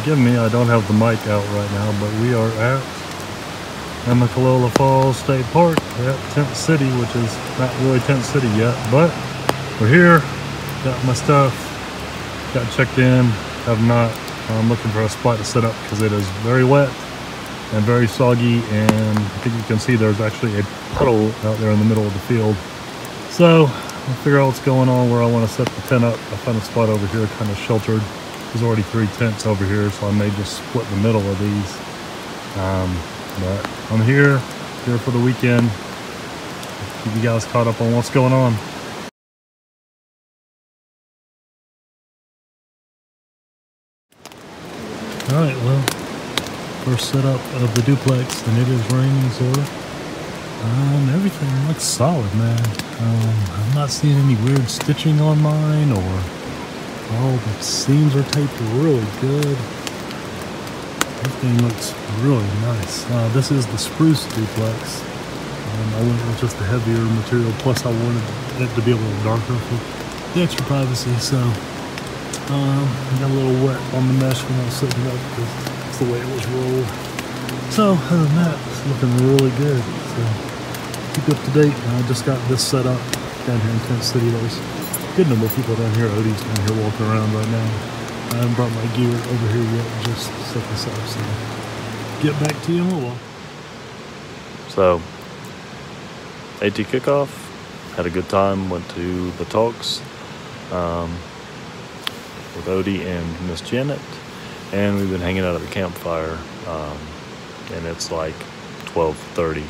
forgive me, I don't have the mic out right now, but we are at Amicalola Falls State Park at Tent City, which is not really Tent City yet, but we're here. Got my stuff, got checked in, have not. I'm looking for a spot to set up because it is very wet and very soggy, and I think you can see there's actually a puddle out there in the middle of the field. So I'll figure out what's going on, where I want to set the tent up. I found a spot over here kind of sheltered. There's already 3 tents over here, so I may just split the middle of these. But I'm here for the weekend. Keep you guys caught up on what's going on. Alright, well, first setup of the duplex, and it is raining, so everything looks solid, man. I'm not seeing any weird stitching on mine, or all the seams are taped really good. Everything looks really nice. This is the spruce duplex. I went with just the heavier material, plus I wanted it to be a little darker for the extra privacy, so I got a little wet on the mesh when I was setting it up because that's the way it was rolled. So other than that, it's looking really good. So keep up to date. I just got this set up down here in Tent City. There's a good number of people down here. Odie's down here walking around right now. I haven't brought my gear over here yet. Just set this up. So get back to you in a little while. So AT kickoff. Had a good time. Went to the talks with Odie and Miss Janet, and we've been hanging out at the campfire, and it's like 12:30,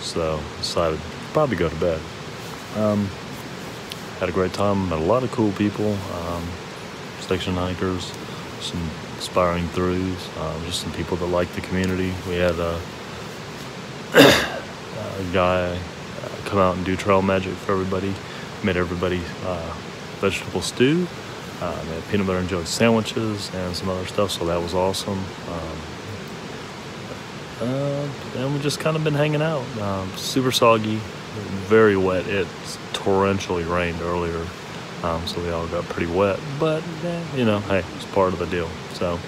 so decided to probably go to bed. Had a great time, met a lot of cool people, section hikers, some aspiring throughs, just some people that like the community. We had a guy come out and do trail magic for everybody, made everybody vegetable stew. They had peanut butter and jelly sandwiches and some other stuff, so that was awesome. And we've just kind of been hanging out. Super soggy, very wet. It torrentially rained earlier, so we all got pretty wet, but you know, hey, it's part of the deal. So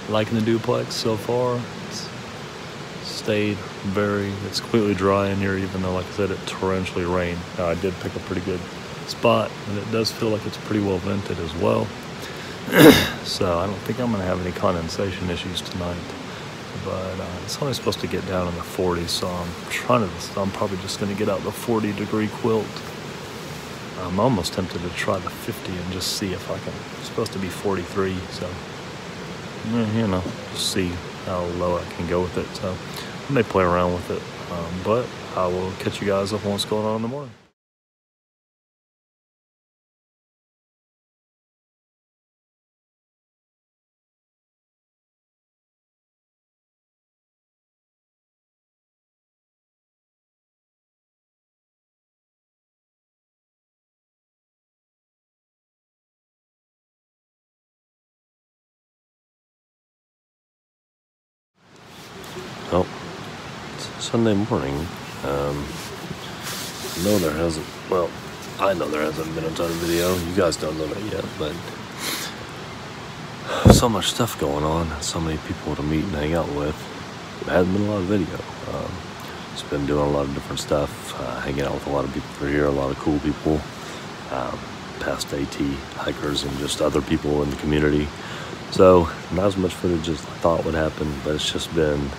liking the duplex so far. It's completely dry in here, even though, like I said, it torrentially rained. I did pick a pretty good spot, and it does feel like it's pretty well vented as well. So I don't think I'm going to have any condensation issues tonight, but it's only supposed to get down in the 40s, so I'm probably just going to get out the 40-degree quilt. I'm almost tempted to try the 50 and just see if I can. It's supposed to be 43, so you know, just see how low I can go with it. So I may play around with it, but I will catch you guys up on what's going on in the morning. Well, it's Sunday morning. I know there hasn't been a ton of video. You guys don't know that yet, but so much stuff going on, so many people to meet and hang out with. There hasn't been a lot of video. Just been doing a lot of different stuff, hanging out with a lot of people for here, a lot of cool people, past AT hikers and just other people in the community. So not as much footage as I thought would happen, but it's just been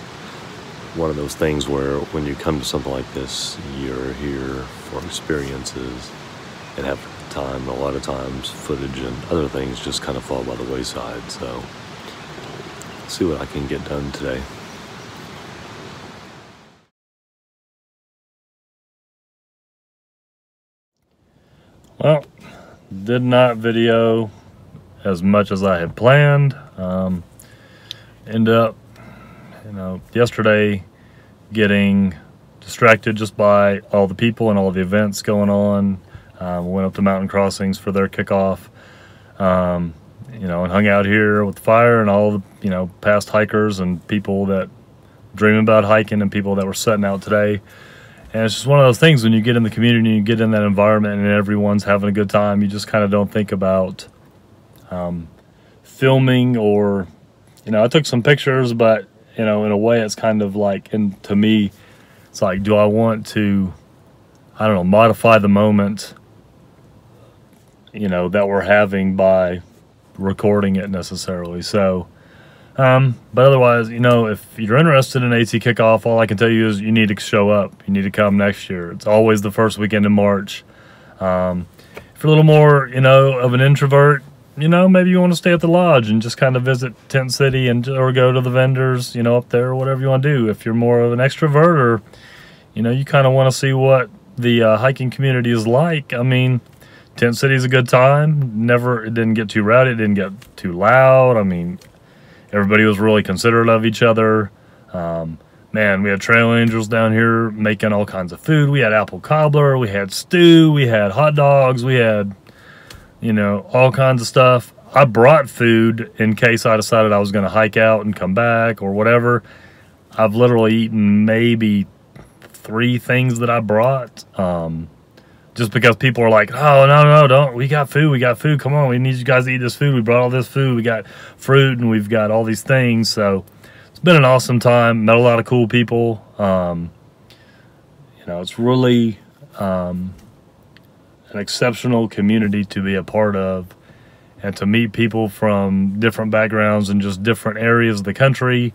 one of those things where when you come to something like this, you're here for experiences and have time. A lot of times footage and other things just kind of fall by the wayside. So let's see what I can get done today. Well, did not video as much as I had planned. Ended up, yesterday getting distracted just by all the people and all the events going on. We went up to Mountain Crossings for their kickoff, and hung out here with the fire and all the, past hikers and people that dream about hiking and people that were setting out today. And it's just one of those things when you get in the community and you get in that environment and everyone's having a good time, you just kind of don't think about filming, or, you know, I took some pictures, but, you know, in a way it's kind of like, and to me, it's like, do I want to, I don't know, modify the moment, you know, that we're having by recording it necessarily. So, but otherwise, you know, if you're interested in AT Kickoff, all I can tell you is you need to show up. You need to come next year. It's always the first weekend in March. If you're a little more, you know, of an introvert, you know, maybe you want to stay at the lodge and just kind of visit Tent City and or go to the vendors, you know, up there, or whatever you want to do. If you're more of an extrovert, or, you know, you kind of want to see what the hiking community is like, I mean, Tent City is a good time. It didn't get too rowdy. It didn't get too loud. I mean, everybody was really considerate of each other. Man, we had trail angels down here making all kinds of food. We had apple cobbler, we had stew, we had hot dogs, we had, you know, all kinds of stuff. I brought food in case I decided I was going to hike out and come back or whatever. I've literally eaten maybe 3 things that I brought, just because people are like, oh, no, don't, we got food, come on, we need you guys to eat this food, we brought all this food, we got fruit, and we've got all these things. So it's been an awesome time, met a lot of cool people. You know, it's really an exceptional community to be a part of, and to meet people from different backgrounds and just different areas of the country,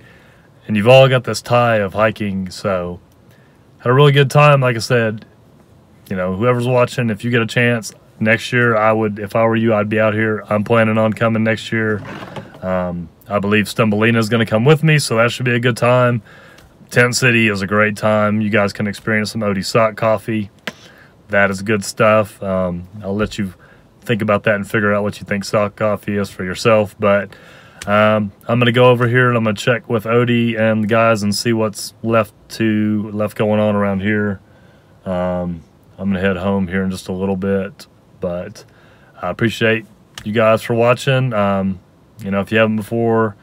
and you've all got this tie of hiking. So had a really good time. Like I said, you know, whoever's watching, if you get a chance next year, I would, if I were you, I'd be out here. I'm planning on coming next year. I believe Stumbleina is going to come with me, so that should be a good time. Tent City is a great time. You guys can experience some Odie sock coffee. That is good stuff. I'll let you think about that and figure out what you think sock coffee is for yourself. But I'm going to go over here and I'm going to check with Odie and the guys and see what's left going on around here. I'm going to head home here in just a little bit, but I appreciate you guys for watching. You know, if you haven't before,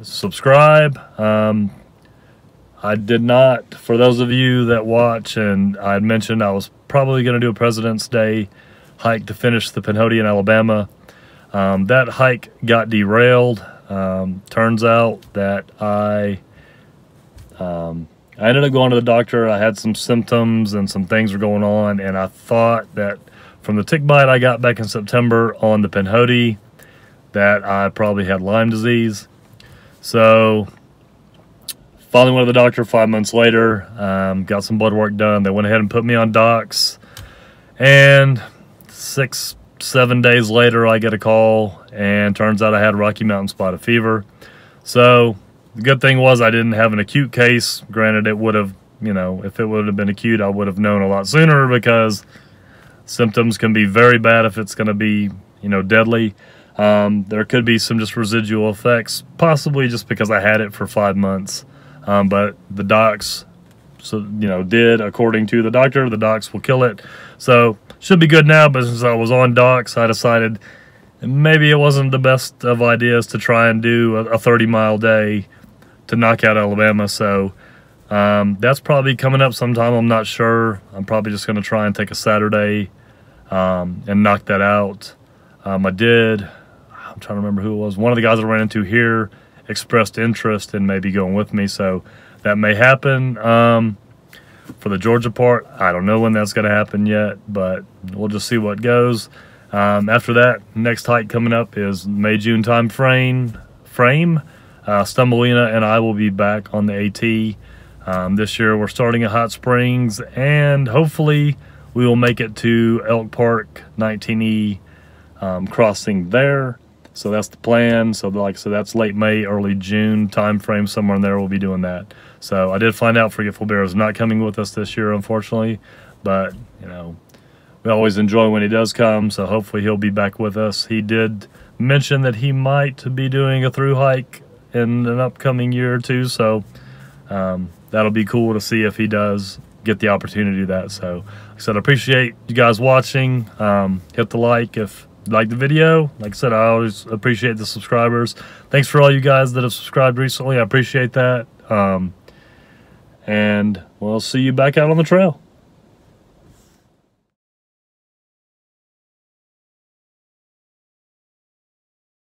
subscribe. I did not, for those of you that watch, and I had mentioned I was probably going to do a President's Day hike to finish the Pinhoti in Alabama. That hike got derailed. Turns out that I ended up going to the doctor. I had some symptoms and some things were going on, and I thought that from the tick bite I got back in September on the Pinhoti that I probably had Lyme disease. So finally went to the doctor 5 months later, got some blood work done. They went ahead and put me on docs, and 6-7 days later I get a call, and turns out I had Rocky Mountain spotted fever. So the good thing was I didn't have an acute case. Granted, it would have, you know, if it would have been acute, I would have known a lot sooner, because symptoms can be very bad if it's going to be, you know, deadly. There could be some just residual effects, possibly just because I had it for 5 months. But the docs, so, you know, did, according to the doctor, the docs will kill it. So should be good now, but since I was on docs, I decided maybe it wasn't the best of ideas to try and do a 30-mile day to knock out Alabama. So that's probably coming up sometime. I'm not sure. I'm probably just going to try and take a Saturday and knock that out. I'm trying to remember who it was. One of the guys I ran into here expressed interest in maybe going with me, so that may happen. For the Georgia part, I don't know when that's going to happen yet, but we'll just see what goes. After that, next hike coming up is May-June time frame. Stumbleina and I will be back on the AT. This year we're starting at Hot Springs, and hopefully we will make it to Elk Park 19E crossing there. So that's the plan. So like I said, that's late May, early June time frame, somewhere in there we'll be doing that. So I did find out Forgetful Bear is not coming with us this year, unfortunately, but you know, we always enjoy when he does come, so hopefully he'll be back with us. He did mention that he might be doing a through hike in an upcoming year or two, so that'll be cool to see if he does get the opportunity to do that. So like I said, I appreciate you guys watching. Hit the like if you like the video. Like I said, I always appreciate the subscribers. Thanks for all you guys that have subscribed recently. I appreciate that. And we'll see you back out on the trail.